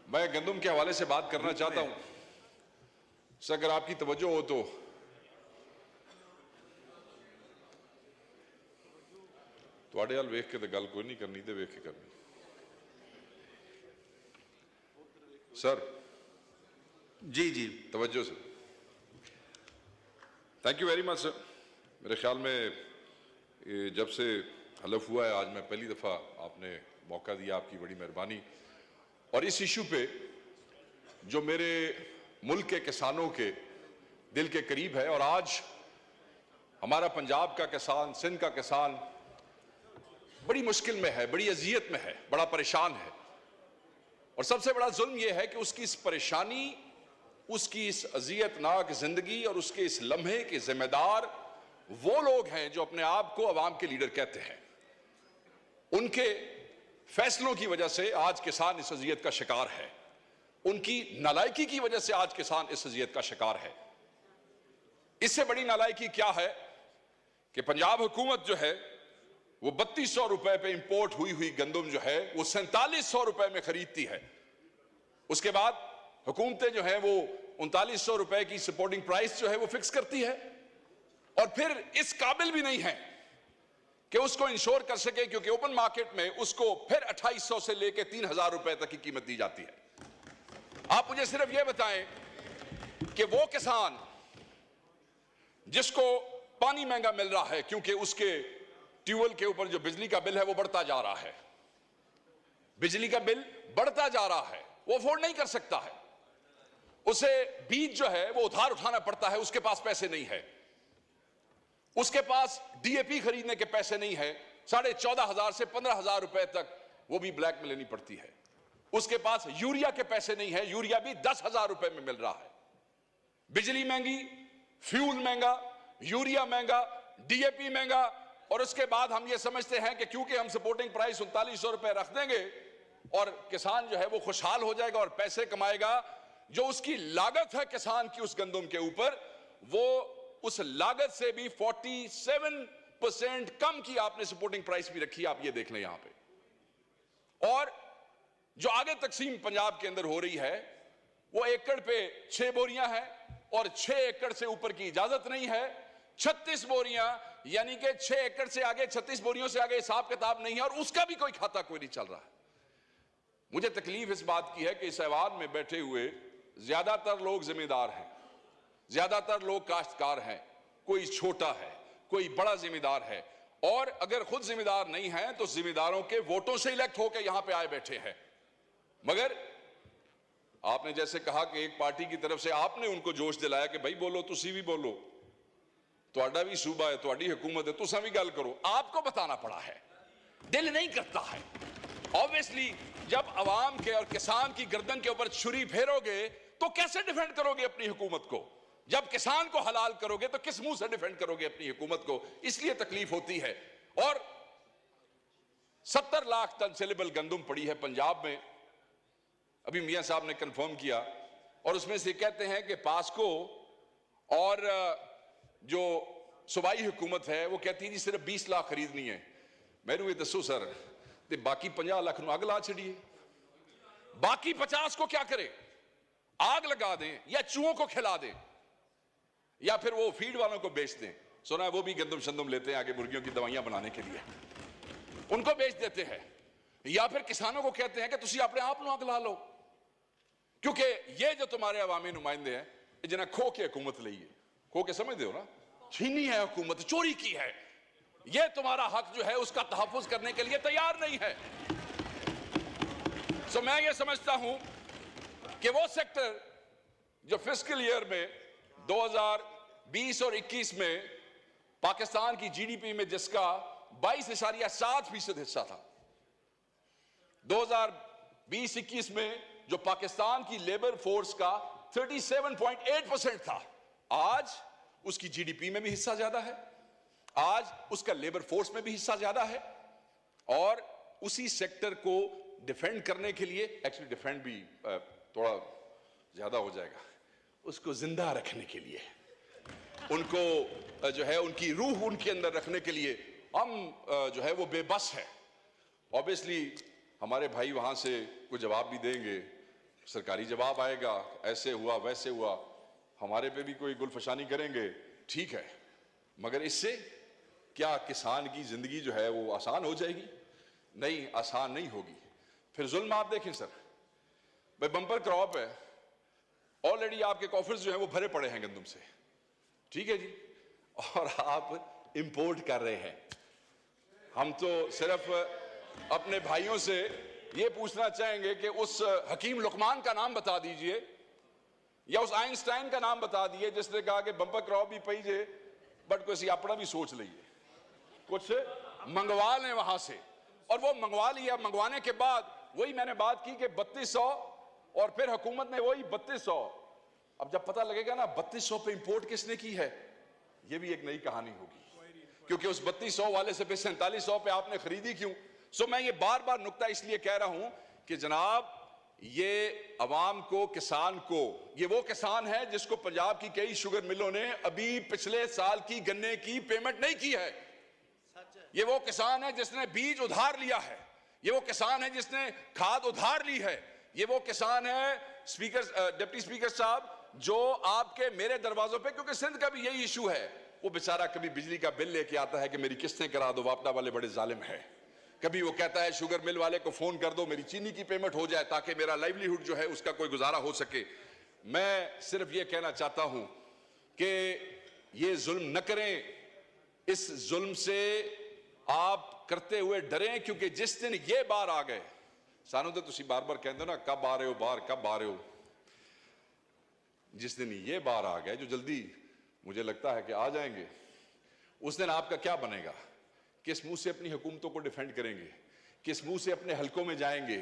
मैं गंदम के हवाले से बात करना चाहता हूं। सर अगर आपकी तवज्जो हो तो तुहाडे हाल वेख के तो गल कोई नहीं करनी, तो वेख के करनी। सर जी जी तवज्जो से। Thank you very much sir. मेरे ख्याल में जब से हलफ हुआ है आज मैं पहली दफ़ा आपने मौका दिया, आपकी बड़ी मेहरबानी। और इस इशू पे जो मेरे मुल्क के किसानों के दिल के करीब है, और आज हमारा पंजाब का किसान, सिंध का किसान बड़ी मुश्किल में है, बड़ी अजियत में है, बड़ा परेशान है। और सबसे बड़ा जुल्म यह है कि उसकी इस परेशानी, उसकी इस अजियतनाक जिंदगी और उसके इस लम्हे के जिम्मेदार वो लोग हैं जो अपने आप को अवाम के लीडर कहते हैं। उनके फैसलों की वजह से आज किसान इस अजियत का शिकार है। उनकी नालायकी की वजह से आज किसान इस अजियत का शिकार है। इससे बड़ी नालायकी क्या है कि पंजाब हुकूमत जो है वो 3200 रुपए पे इंपोर्ट हुई गंदम जो है वो 4700 रुपए में खरीदती है। उसके बाद हुकूमतें जो है वो 3900 रुपए की सपोर्टिंग प्राइस जो है वो फिक्स करती है, और फिर इस काबिल भी नहीं है कि उसको इंश्योर कर सके, क्योंकि ओपन मार्केट में उसको फिर 2800 से लेकर 3000 रुपए तक की कीमत दी जाती है। आप मुझे सिर्फ यह बताएं कि वो किसान जिसको पानी महंगा मिल रहा है क्योंकि उसके ट्यूबवेल के ऊपर जो बिजली का बिल है वो बढ़ता जा रहा है, बिजली का बिल बढ़ता जा रहा है, वो अफोर्ड नहीं कर सकता है, उसे बीज जो है वो उधार उठाना पड़ता है, उसके पास पैसे नहीं है, उसके पास डीएपी खरीदने के पैसे नहीं है, 14,500 से 15,000 रुपए तक वो भी ब्लैक में लेनी पड़ती है, उसके पास यूरिया के पैसे नहीं है, यूरिया भी 10,000 रुपए में मिल रहा है। बिजली महंगी, फ्यूल महंगा, यूरिया महंगा, डीएपी महंगा, और उसके बाद हम ये समझते हैं कि क्योंकि हम सपोर्टिंग प्राइस 3900 रुपए रख देंगे और किसान जो है वो खुशहाल हो जाएगा और पैसे कमाएगा। जो उसकी लागत है किसान की उस गंदम के ऊपर, वो उस लागत से भी 47% कम की आपने सपोर्टिंग प्राइस भी रखी है। आप ये देख लें यहां पे। और जो आगे तकसीम पंजाब के अंदर हो रही है वो एकड़ पे 6 बोरियां हैं और 6 एकड़ से ऊपर की इजाजत नहीं है। 36 बोरियां, यानी कि 6 एकड़ से आगे, 36 बोरियों से आगे हिसाब किताब नहीं है, और उसका भी कोई खाता कोई नहीं चल रहा है। मुझे तकलीफ इस बात की है कि इस ऐवान में बैठे हुए ज्यादातर लोग जिम्मेदार हैं, ज्यादातर लोग काश्तकार हैं, कोई छोटा है, कोई बड़ा जिम्मेदार है, और अगर खुद जिम्मेदार नहीं है तो जिम्मेदारों के वोटों से इलेक्ट होकर यहां पे आए बैठे हैं। मगर आपने जैसे कहा कि एक पार्टी की तरफ से आपने उनको जोश दिलाया कि भाई बोलो, तुसी भी बोलो, तुहाडा भी सूबा है, तुहाडी हुकूमत है, तुसा भी गल करो। आपको बताना पड़ा है, दिल नहीं करता है। ऑब्वियसली जब अवाम के और किसान की गर्दन के ऊपर छुरी फेरोगे तो कैसे डिफेंड करोगे अपनी हुकूमत को? जब किसान को हलाल करोगे तो किस मुंह से डिफेंड करोगे अपनी हुकूमत को? इसलिए तकलीफ होती है। और 70 लाख टन सेलेबल गंदम पड़ी है पंजाब में, अभी मियां साहब ने कंफर्म किया, और उसमें से कहते हैं कि पास्को और जो सूबाई हुकूमत है वो कहती है जी सिर्फ 20 लाख खरीदनी है। मैनू ये दसो सर, ते बाकी 50 लाख नूं अग ला छड़िए, बाकी 50 को क्या करे? आग लगा दें या चूहों को खिला दें या फिर वो फीड वालों को बेच दें। सुना है वो भी गंदम शंदम लेते हैं आगे मुर्गियों की दवाइयां बनाने के लिए, उनको बेच देते हैं। या फिर किसानों को कहते हैं कि तुसी अपने आप नूं अग ला लो, क्योंकि ये जो तुम्हारे अवामी नुमाइंदे हैं जिन्हें खो के हुकूमत ली है, खो के समझते हो ना, छीनी है हुकूमत, चोरी की है, ये तुम्हारा हक जो है उसका तहफ्फुज करने के लिए तैयार नहीं है। सो मैं ये समझता हूं कि वो सेक्टर जो फिस्कल ईयर में 2020 और 21 में पाकिस्तान की जीडीपी में जिसका 22.7% हिस्सा था, 2020-21 में जो पाकिस्तान की लेबर फोर्स का 37.8% था, आज उसकी जीडीपी में भी हिस्सा ज्यादा है, आज उसका लेबर फोर्स में भी हिस्सा ज्यादा है। और उसी सेक्टर को डिफेंड करने के लिए, एक्चुअली डिफेंड भी थोड़ा ज्यादा हो जाएगा, उसको जिंदा रखने के लिए, उनको जो है उनकी रूह उनके अंदर रखने के लिए हम जो है वो बेबस है। ऑब्वियसली हमारे भाई वहां से कोई जवाब भी देंगे, सरकारी जवाब आएगा, ऐसे हुआ वैसे हुआ, हमारे पे भी कोई गुलफशानी करेंगे, ठीक है, मगर इससे क्या किसान की जिंदगी जो है वो आसान हो जाएगी? नहीं, आसान नहीं होगी। फिर जुल्म आप देखें सर, भाई बम्पर क्रॉप है, ऑलरेडी आपके कॉफर्स जो है वो भरे पड़े हैं गंदम से, ठीक है जी, और आप इंपोर्ट कर रहे हैं। हम तो सिर्फ अपने भाइयों से ये पूछना चाहेंगे कि उस हकीम लुकमान का नाम बता दीजिए या उस आइंस्टाइन का नाम बता दीजिए जिसने कहा कि बम्पर क्रॉप भी पीजिए बट कोई अपना भी सोच लीजिए, कुछ मंगवा लें वहां से, और वो मंगवा लिया। मंगवाने के बाद वही मैंने बात की कि 3200 और फिर हुकूमत ने वही 3200, अब जब पता लगेगा ना 3200 पे इंपोर्ट किसने की है, ये भी एक नई कहानी होगी, क्योंकि उस 3200 वाले से फिर 4700 पे आपने खरीदी क्यों? सो मैं ये बार बार नुक्ता इसलिए कह रहा हूं कि जनाब ये अवाम को, किसान को, ये वो किसान है जिसको पंजाब की कई शुगर मिलों ने अभी पिछले साल की गन्ने की पेमेंट नहीं की है। ये वो किसान है जिसने बीज उधार लिया है, ये वो किसान है जिसने खाद उधार ली है, ये वो किसान है स्पीकर, डिप्टी स्पीकर साहब, जो आपके मेरे दरवाजों पे, क्योंकि सिंध का भी यही इशू है, वो बेचारा कभी बिजली का बिल लेके आता है कि मेरी किस्तें करा दो, वापडा वाले बड़े जालिम है। कभी वो कहता है शुगर मिल वाले को फोन कर दो मेरी चीनी की पेमेंट हो जाए ताकि मेरा लाइवलीहुड जो है उसका कोई गुजारा हो सके। मैं सिर्फ ये कहना चाहता हूं कि ये जुल्म न करें, इस जुल्म से आप करते हुए डरें, क्योंकि जिस दिन ये बार आ गए, सानू तो तुसी बार बार कहते हो ना कब आ रहे हो बाहर, कब आ रहे हो, जिस दिन ये बार आ गए, जो जल्दी मुझे लगता है कि आ जाएंगे, उस दिन आपका क्या बनेगा? किस मुंह से अपनी हुकूमतों को डिफेंड करेंगे? किस मुंह से अपने हलकों में जाएंगे?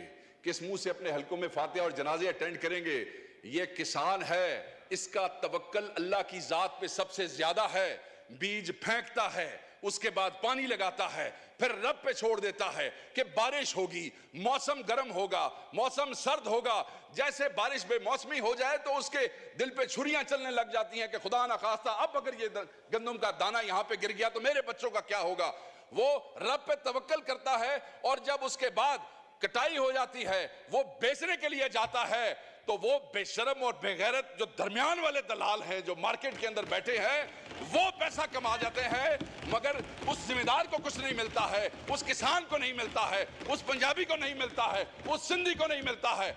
किस मुंह से अपने हलकों में फातिहा और जनाजे अटेंड करेंगे? ये किसान है, इसका तवक्कल अल्लाह की जात पे सबसे ज्यादा है। बीज फेंकता है, उसके बाद पानी लगाता है, फिर रब पे छोड़ देता है कि बारिश होगी, मौसम गर्म होगा, मौसम सर्द होगा। जैसे बारिश बेमौसमी हो जाए तो उसके दिल पे छुरियां चलने लग जाती हैं कि खुदा ना खास्ता अब अगर ये गंदम का दाना यहां पे गिर गया तो मेरे बच्चों का क्या होगा। वो रब पे तवक्कल करता है, और जब उसके बाद कटाई हो जाती है, वो बेचने के लिए जाता है, तो वो बेशरम और बेगैरत जो दरमियान वाले दलाल हैं, जो मार्केट के अंदर बैठे हैं, वो पैसा कमा जाते हैं, मगर उस जिम्मेदार को कुछ नहीं मिलता है, उस किसान को नहीं मिलता है, उस पंजाबी को नहीं मिलता है, उस सिंधी को नहीं मिलता है।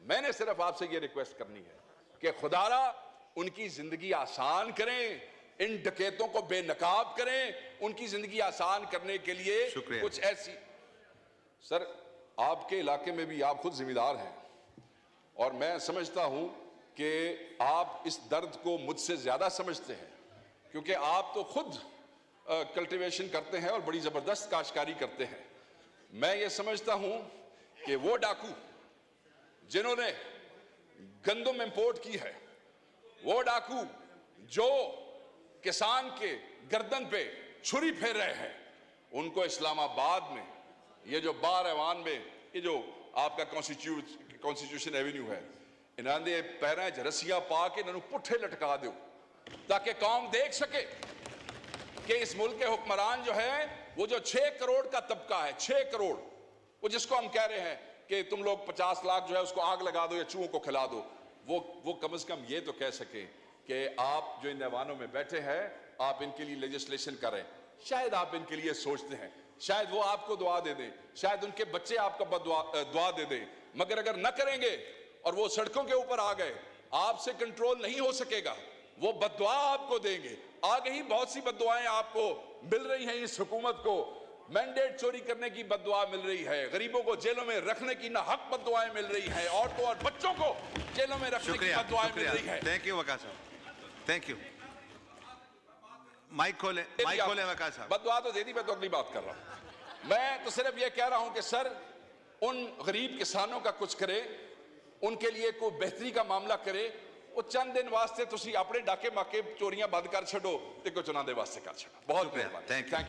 मैंने सिर्फ आपसे ये रिक्वेस्ट करनी है कि खुदारा उनकी जिंदगी आसान करें, इन डकैतों को बेनकाब करें, उनकी जिंदगी आसान करने के लिए कुछ ऐसी। सर आपके इलाके में भी आप खुद जिम्मेदार हैं, और मैं समझता हूं कि आप इस दर्द को मुझसे ज्यादा समझते हैं, क्योंकि आप तो खुद कल्टीवेशन करते हैं और बड़ी जबरदस्त काश्तकारी करते हैं। मैं ये समझता हूं कि वो डाकू जिन्होंने गंदम इंपोर्ट की है, वो डाकू जो किसान के गर्दन पे छुरी फेर रहे हैं, उनको इस्लामाबाद में ये जो बार ऐवान में ये जो आपका कॉन्स्टिट्यूशन एवेन्यू है, इन्होंने पैरों च रस्सियां पा के इन्होंने पुट्ठे लटका दो, ताकि कौम देख सके कि इस मुल्क के हुक्मरान जो है, वो जो 6 करोड़ का तबका है, 6 करोड़, वो जिसको हम कह रहे हैं कि तुम लोग 50 लाख जो है उसको आग लगा दो या चूहों को खिला दो, वो कम से कम ये तो कह सके कि आप जो इन ऐवानों में बैठे हैं, आप इनके लिए लेजिस्लेशन करें। शायद आप इनके लिए सोचते हैं, शायद वो आपको दुआ दे दें, शायद उनके बच्चे आपको दुआ दे दें, मगर अगर न करेंगे और वो सड़कों के ऊपर आ गए, आपसे कंट्रोल नहीं हो सकेगा, वो बद्दुआ आपको देंगे। आगे ही बहुत सी बद्दुआएं आपको मिल रही हैं। इस हुकूमत को मैंडेट चोरी करने की बद्दुआ मिल रही है, गरीबों को जेलों में रखने की ना हक बद्दुआएं मिल रही हैं, औरतों और बच्चों को जेलों में रखने की बद्दुआएं मिल रही है। थैंक यू वकास साहब, थैंक यू। माइक खोले वकास साहब। बद्दुआ तो दे दी, मैं तो अगली बात कर रहा हूं। मैं तो सिर्फ ये कह रहा हूं कि सर उन गरीब किसानों का कुछ करे, उनके लिए कोई बेहतरी का मामला करे। वो चंद दिन वास्ते तुसी अपने डाके माके चोरियां बंद कर छो, ते कुछ उन्होंने वास्ते कर छो। बहुत मेहरबानी, थैंक यू।